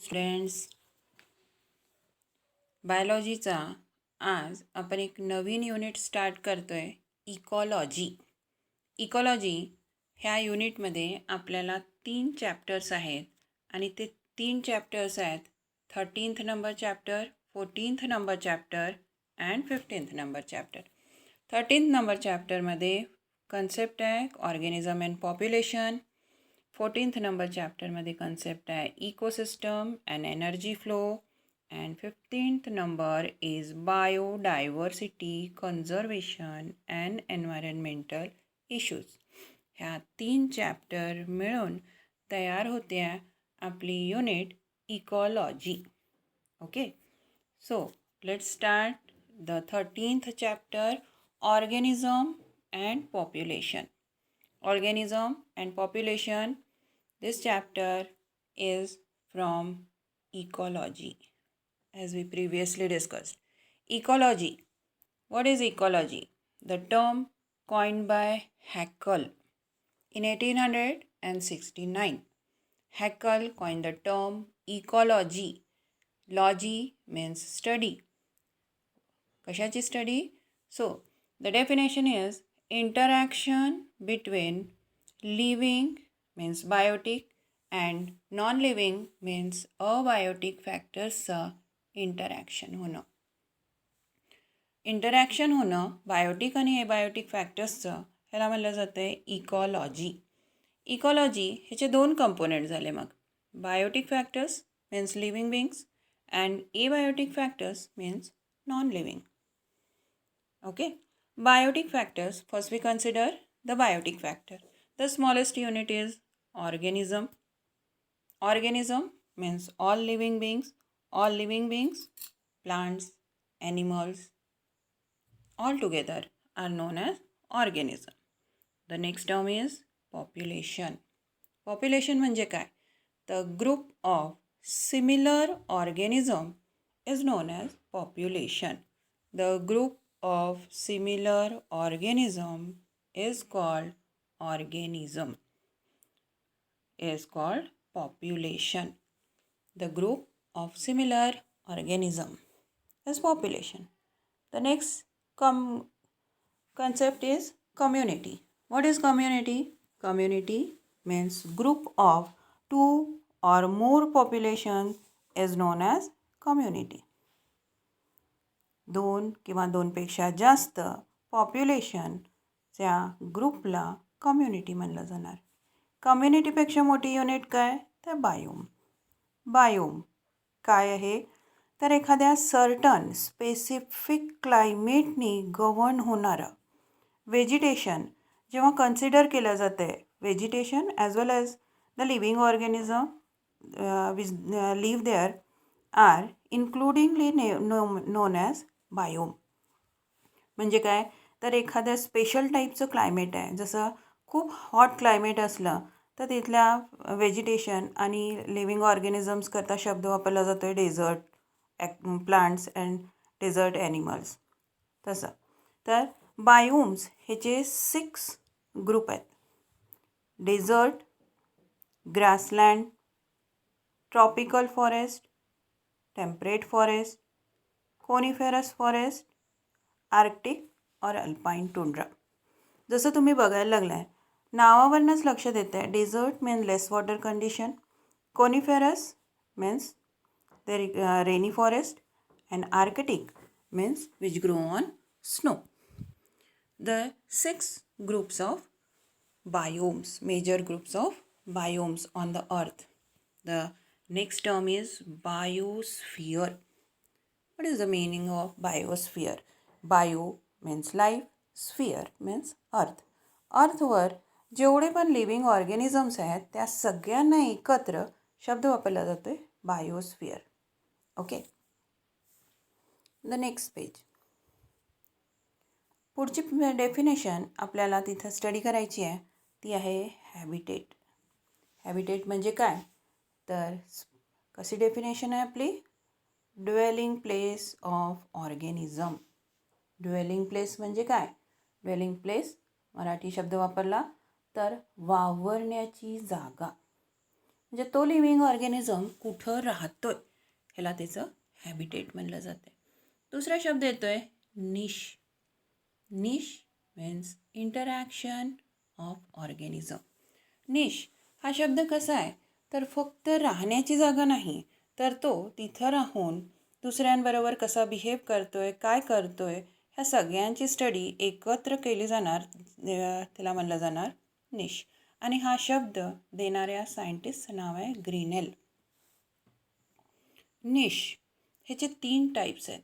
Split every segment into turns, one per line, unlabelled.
Students, बायोलॉजीचा आज आपण एक नवीन युनिट स्टार्ट करतो आहे, इकॉलॉजी. इकॉलॉजी ह्या युनिटमध्ये आपल्याला 3 चॅप्टर्स आहेत आणि ते 3 चॅप्टर्स आहेत 13th number chapter, 14th number chapter and 15th number chapter. 13th number चॅप्टरमध्ये कन्सेप्ट आहे organism and population. 14th number चॅप्टरमध्ये कन्सेप्ट आहे ecosystem and energy flow. And 15th number is biodiversity, conservation and environmental issues. ह्या 3 chapter मिळून तयार होत्या आपली unit ecology. Okay, so let's start the 13th chapter, organism and population. Organism and population. This chapter is from ecology, as we previously discussed. Ecology. What is ecology? The term coined by Haeckel in 1869. Haeckel coined the term ecology. Logy means study. कशाची study? So, the definition is interaction between living means biotic and non-living means abiotic factorsचा interaction होणं. Interaction होणं biotic आणि abiotic फॅक्टर्सचं ह्याला म्हणलं जातं आहे इकॉलॉजी. इकॉलॉजी ह्याचे 2 कंपोनेंट झाले मग. Biotic factors means living beings and abiotic factors means non living. Okay, biotic factors. First we consider the biotic factor. The smallest unit is organism. Organism means all living beings. All living beings, plants, animals, all together are known as organism. The next term is population. Population म्हणजे काय? The group of similar organism is known as population. The group of similar organism is called organism, is called population. The group of similar organism is population. The next concept is community. What is community? Community means group of 2 or more population is known as community. 2 किंवा 2 पेक्षा जास्त पॉप्युलेशनच्या ग्रुपला community म्हणलं जाणार. कम्युनिटीपेक्षा मोठी unit काय? तर biome. Biome काय आहे? तर एखाद्या सर्टन स्पेसिफिक क्लायमेटनी गव्हर्न होणारं व्हेजिटेशन जेव्हा कन्सिडर केलं जातं आहे, vegetation as well as the living organism which live there are इन्क्लुडिंगली नोन ॲज बायोम. म्हणजे काय? तर एखाद्या स्पेशल टाईपचं क्लायमेट आहे, जसं खूप हॉट क्लायमेट असलं तर तिथल्या व्हेजिटेशन आणि लिव्हिंग ऑर्गॅनिझम्स करता शब्द वापरला जातो आहे desert plants and desert animals. तसं तर बायोम्स ह्याचे 6 ग्रुप आहेत. Desert, grassland, tropical forest, temperate forest, coniferous forest, Arctic और अल्पाईन टुंड्रा. जसं तुम्ही बघायला लागला आहे, नावावरूनच लक्षात येतं आहे. Desert means less water condition, coniferous means the rainy forest, and Arctic means which grow on snow. The 6 groups of biomes, major groups of biomes on the earth. The next term is biosphere. What is the meaning of biosphere? Bio means life, sphere means earth. अर्थवर जेवढे पण living organisms आहेत त्या सगळ्यांना एकत्र शब्द वापरला जातो आहे biosphere. Okay, the next page. पुढची डेफिनेशन आपल्याला तिथं स्टडी करायची आहे ती आहे हॅबिटेट. हॅबिटेट म्हणजे काय? तर कशी डेफिनेशन आहे आपली? Dwelling place of organism. Dwelling place म्हणजे काय? ड्वेलिंग प्लेस मराठी शब्द वापरला तर वावरण्याची जागा. म्हणजे तो लिव्हिंग ऑर्गॅनिझम कुठं राहतोय ह्याला त्याचं हॅबिटेट म्हणलं जातं. दुसरा शब्द येतोय निश. निश मीन्स इंटरॅक्शन ऑफ ऑर्गॅनिझम. निश हा शब्द कसा आहे तर फक्त राहण्याची जागा नाही, तर तो तिथं राहून दुसऱ्यांबरोबर कसा बिहेव करतोय, काय करतोय, ह्या सगळ्यांची स्टडी एकत्र केली जाणार, त्याला म्हणलं जाणार निश. आणि हा शब्द देणाऱ्या सायंटिस्टचं नाव आहे ग्रीनेल. निश ह्याचे 3 टाईप्स आहेत.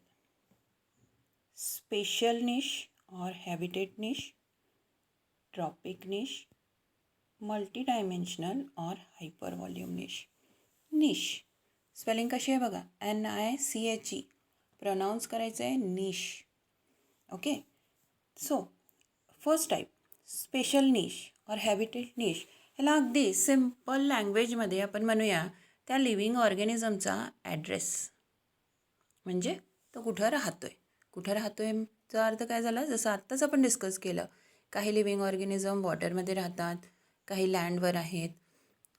Spatial niche or habitat niche, trophic niche, multidimensional or hypervolume niche. Niche spelling कशी आहे बघा, NICHE, प्रोनाऊन्स करायचं आहे niche. Okay, so first type spatial niche or habitat निश, ह्याला अगदी सिम्पल लँग्वेजमध्ये आपण म्हणूया त्या लिव्हिंग ऑर्गॅनिझमचा ॲड्रेस, म्हणजे तो कुठं राहतो आहे. कुठं राहतो आहेचा अर्थ काय झाला, जसं आत्ताच आपण डिस्कस केलं, काही लिव्हिंग ऑर्गॅनिझम वॉटरमध्ये राहतात, काही लँडवर आहेत,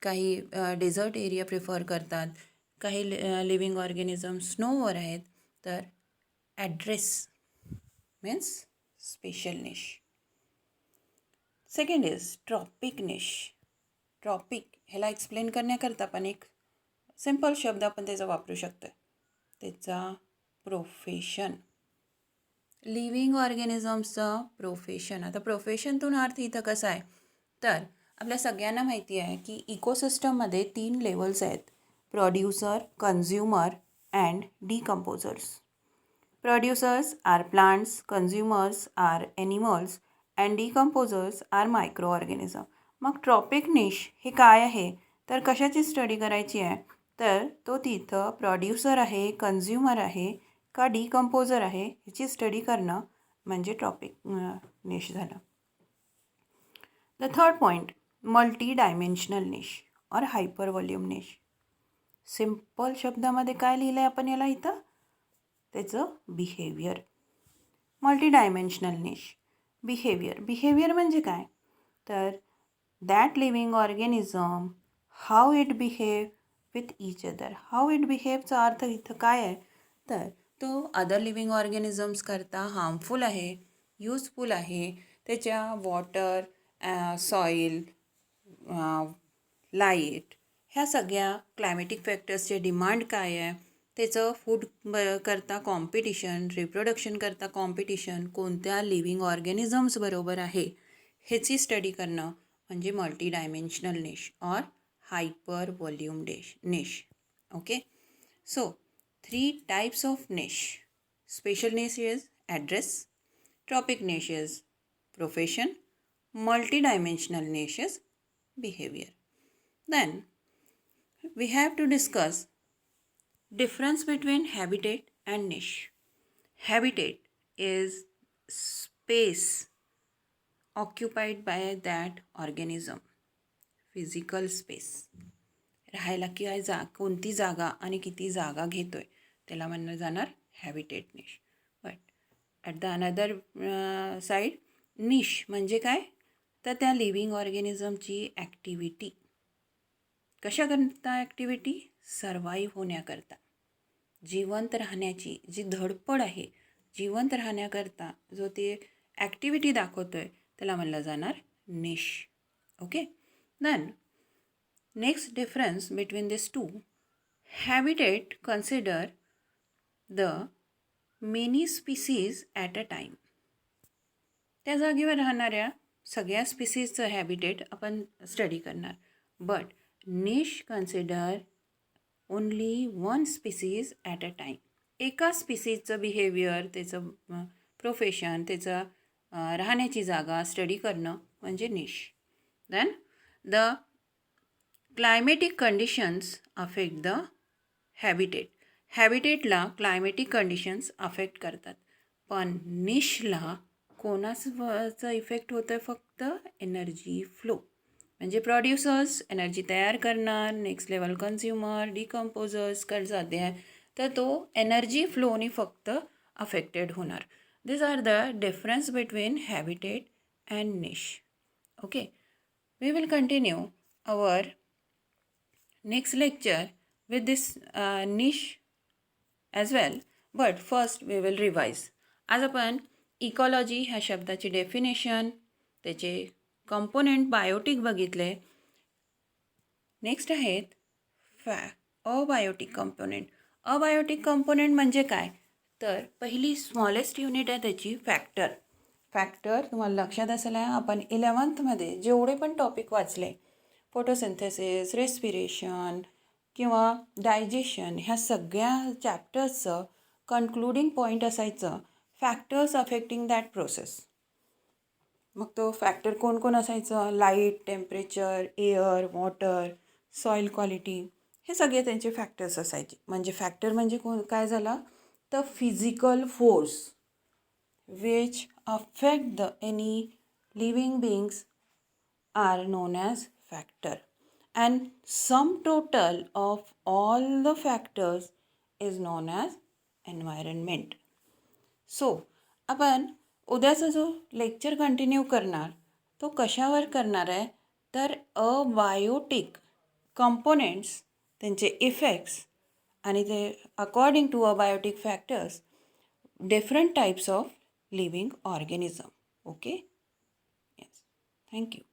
काही डेझर्ट एरिया प्रिफर करतात, काही लिव्हिंग ऑर्गॅनिझम स्नोवर आहेत. तर address means special niche. Second is trophic niche. Trophic ह्याला एक्सप्लेन करण्याकरता आपण एक सिम्पल शब्द आपण त्याचा वापरू शकतो, त्याचा प्रोफेशन. Living ऑर्गॅनिझम्सचं profession. आता प्रोफेशनतून अर्थ इथं कसा आहे तर आपल्या सगळ्यांना माहिती आहे की इकोसिस्टममध्ये 3 लेवल्स आहेत, producer, consumer and decomposers. Producers are plants, consumers are animals and decomposers are microorganism. मग ट्रॉपिक निश हे काय आहे तर कशाची स्टडी करायची आहे तर तो तिथं प्रोड्युसर आहे, कन्झ्युमर आहे का डिकम्पोजर आहे ह्याची स्टडी करणं म्हणजे ट्रॉपिक निश झालं. The third point multidimensional niche or hypervolume niche. Simple शब्दामध्ये काय लिहिलं आहे आपण याला इथं, त्याचं behaviour. Multidimensional niche behaviour. Behaviour म्हणजे काय तर that living organism how it behave with each other. How it बिहेवचा अर्थ इथं काय आहे तर तो अदर लिव्हिंग ऑर्गॅनिझम्स करता हार्मफुल आहे, यूजफुल आहे, त्याच्या वॉटर, सॉईल, लाईट ह्या सगळ्या क्लायमॅटिक फॅक्टर्सचे डिमांड काय आहे, त्याचं फूड करता कॉम्पिटिशन, रिप्रोडक्शन करता कॉम्पिटिशन कोणत्या लिव्हिंग ऑर्गॅनिझम्स बरोबर आहे ह्याची स्टडी करणं म्हणजे multi dimensional niche or hypervolume niche. Okay, so 3 types of niche. Special niche is address, tropic niche is profession, multidimensional niche is behavior. Then we have to discuss difference between habitat and niche. Habitat is space occupied by that organism, physical space. राहायला काय कोणती जागा आणि किती जागा घेतोय त्याला म्हणलं जाणार habitat niche. But at the another side niche म्हणजे काय तर त्या लिव्हिंग ऑर्गॅनिझमची ॲक्टिव्हिटी. कशाकरता ॲक्टिव्हिटी, सर्वाईव्ह होण्याकरता, जिवंत राहण्याची जी धडपड आहे, जिवंत राहण्याकरता जो ते ॲक्टिव्हिटी दाखवतोय त्याला म्हणलं जाणार niche. Okay, then next difference between these two, habitat consider the many species at a time. त्या जागेवर राहणाऱ्या सगळ्या स्पीसीजचं हॅबिटेट आपण स्टडी करणार. But niche consider only 1 species at a time. एका स्पीसीजचं बिहेवियर, त्याचं प्रोफेशन, त्याचं राहण्याची जागा स्टडी करणं म्हणजे niche. Then the climatic conditions affect the habitat. हॅबिटेटला क्लायमेटिक कंडिशन्स अफेक्ट करतात, पण निशला कोणाचं इफेक्ट होतं आहे फक्त एनर्जी फ्लो. म्हणजे प्रोड्युसर्स एनर्जी तयार करणार, नेक्स्ट लेवल कन्झ्युमर, डिकम्पोजर्स करतात आहे, तर तो एनर्जी फ्लोनी फक्त अफेक्टेड होणार. This are the difference between habitat and niche. Okay, we will continue our next lecture with this niche as well. But first we will revise. आज आपण ecology ह्या शब्दाची डेफिनेशन, त्याचे कंपोनेंट बायोटिक बघितले. Next आहेत abiotic component. Abiotic component म्हणजे काय, तर पहिली स्मॉलेस्ट युनिट आहे त्याची फॅक्टर. फॅक्टर तुम्हाला लक्षात असेल आपण 11th जेवढे पण टॉपिक वाचले, फोटोसिंथेसिस, रेस्पिरेशन किंवा डायजेशन, ह्या सगळ्या चॅप्टर्सचं कन्क्लुडिंग पॉईंट असायचं फॅक्टर्स अफेक्टिंग दॅट प्रोसेस. मग तो फॅक्टर कोण कोण असायचं, light, temperature, air, water, soil quality, हे सगळे त्यांचे फॅक्टर्स असायचे. म्हणजे फॅक्टर म्हणजे काय झालं, तर physical force which affect the any living beings are known as factor, and sum total of all the factors is known as environment. So आपण उद्याचा जो लेक्चर कंटिन्यू करणार तो कशावर करणार आहे, तर अबायोटिक कंपोनेंट्स, त्यांचे इफेक्ट्स आणि ते according to abiotic factors different types of living organism. Okay? Yes. Thank you.